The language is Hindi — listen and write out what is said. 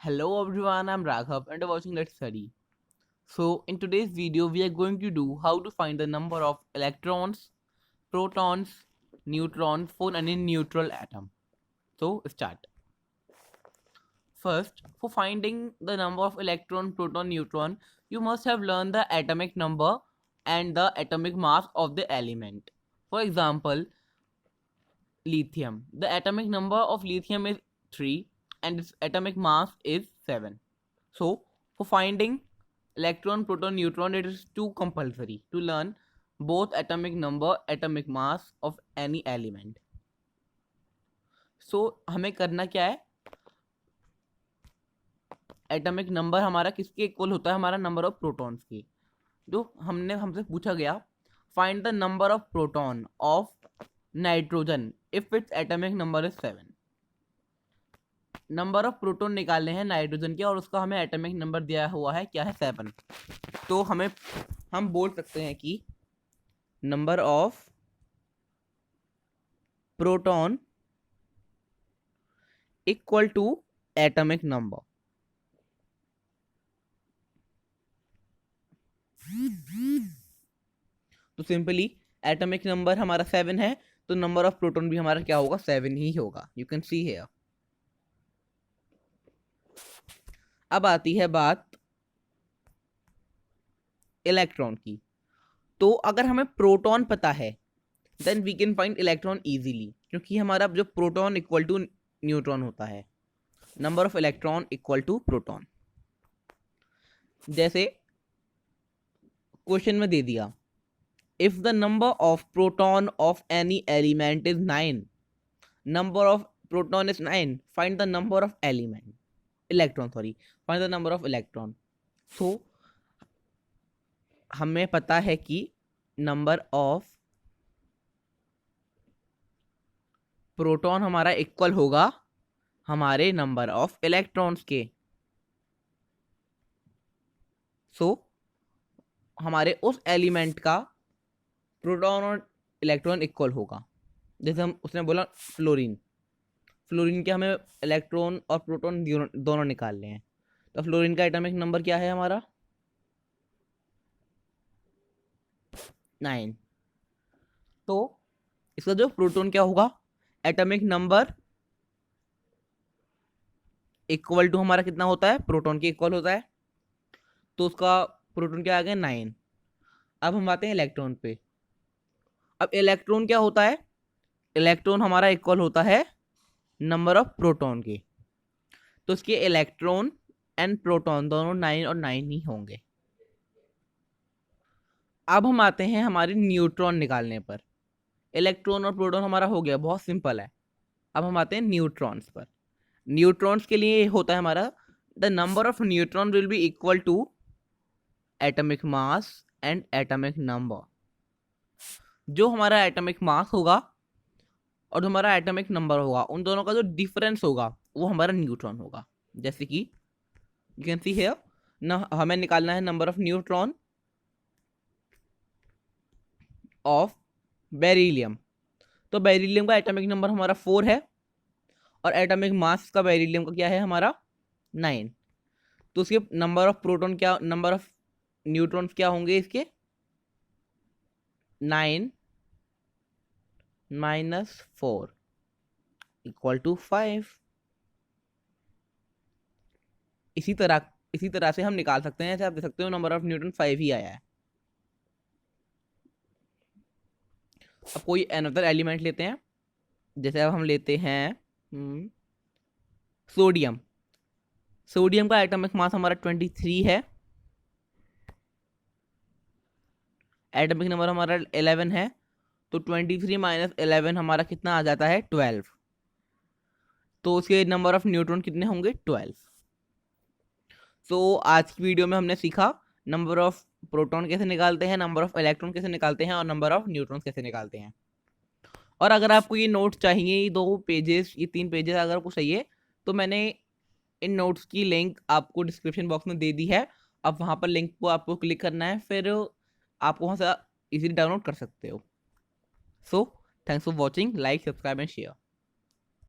Hello everyone, I'm Raghav and you're watching Let's Study. So in today's video we are going to do how to find the number of electrons, protons, neutrons for any neutral atom. So start. First, for finding the number of electron, proton, neutron, you must have learned the atomic number and the atomic mass of the element. For example, lithium. The atomic number of lithium is 3 and its atomic mass is 7. So, for finding electron, proton, neutron, it is too compulsory to learn both atomic number, atomic mass of any element. So, हमें करना क्या है? एटॉमिक नंबर हमारा किसके इक्वल होता है? हमारा नंबर ऑफ प्रोटॉन्स के. जो हमसे पूछा गया, find the number of proton of nitrogen if its atomic number is 7. Number of proton निकालने हैं नाइट्रोजन के और उसका हमें एटॉमिक नंबर दिया हुआ है, क्या है? 7. तो हम बोल सकते हैं कि number of proton equal to atomic number. तो सिंपली एटॉमिक नंबर हमारा 7 है, तो नंबर ऑफ प्रोटॉन भी हमारा क्या होगा? 7 ही होगा. You can see here. अब आती है बात इलेक्ट्रॉन की. तो अगर हमें प्रोटॉन पता है then we can find electron easily, क्योंकि हमारा जो प्रोटॉन इक्वल टू न्यूट्रॉन होता है, number of electron equal to proton. जैसे क्वेश्चन में दे दिया, if the number of proton of any element is 9, number of proton is 9, find the number of electron, find the number of electron. So हमें पता है कि नंबर ऑफ प्रोटॉन हमारा इक्वल होगा हमारे नंबर ऑफ इलेक्ट्रॉन्स के. सो हमारे उस एलिमेंट का प्रोटॉन और इलेक्ट्रॉन इक्वल होगा. जैसे उसने बोला फ्लोरीन के हमें इलेक्ट्रॉन और प्रोटॉन दोनों निकालने हैं, तो फ्लोरीन का एटॉमिक नंबर क्या है? हमारा 9. तो इसका जो प्रोटॉन क्या होगा? एटॉमिक नंबर इक्वल टू हमारा कितना होता है? प्रोटॉन के इक्वल होता है, तो उसका प्रोटॉन क्या आ गया? 9. अब हम आते हैं इलेक्ट्रॉन पे. अब इलेक्ट्रॉन क्या होता है? इलेक्ट्रॉन हमारा इक्वल होता है नंबर ऑफ प्रोटॉन के, तो इसके इलेक्ट्रॉन एंड प्रोटॉन दोनों 9 और 9 ही होंगे. अब हम आते हैं हमारे न्यूट्रॉन निकालने पर. इलेक्ट्रॉन और प्रोटॉन हमारा हो गया, बहुत सिंपल है. अब हम आते हैं न्यूट्रॉन्स पर. न्यूट्रॉन्स के लिए होता है हमारा the number of neutron will be equal to atomic mass and atomic number. जो हमारा एटॉमिक मास होगा और जो हमारा एटॉमिक नंबर होगा, उन दोनों का जो डिफरेंस होगा वो हमारा न्यूट्रॉन होगा. जैसे कि यू कैन सी हियर ना, हमें निकालना है number of neutron of beryllium. तो बेरिलियम का एटॉमिक नंबर हमारा 4 है और एटॉमिक मास का बेरिलियम का क्या है? हमारा 9. तो उसके नंबर ऑफ प्रोटॉन क्या, नंबर ऑफ न्यूट्रॉन्स क्या होंगे इसके? 9 माइनस 4 इक्वल टू 5. इसी तरह से हम निकाल सकते हैं. जैसे आप देख सकते हो नंबर ऑफ न्यूट्रॉन 5 ही आया है. अब कोई अनदर एलिमेंट लेते हैं. जैसे अब हम लेते हैं सोडियम का एटॉमिक मास हमारा 23 है, एटॉमिक नंबर हमारा 11 है, तो 23 माइनस 11 हमारा कितना आ जाता है? 12. तो उसके नंबर ऑफ न्यूट्रॉन कितने होंगे? 12. सो आज की वीडियो में हमने सीखा नंबर ऑफ प्रोटॉन कैसे निकालते हैं, नंबर ऑफ इलेक्ट्रॉन कैसे निकालते हैं और नंबर ऑफ न्यूट्रॉन कैसे निकालते हैं. और अगर आपको ये नोट्स चाहिए, ये 2 पेजेस, ये 3 पेजेस अगर आपको चाहिए, तो मैंने इन नोट्स की लिंक आपको डिस्क्रिप्शन बॉक्स में दे दी है. अब वहाँ पर लिंक को आपको क्लिक करना है, फिर आप वहाँ से इजीली डाउनलोड कर सकते हो. So thanks for watching. Like, subscribe and share.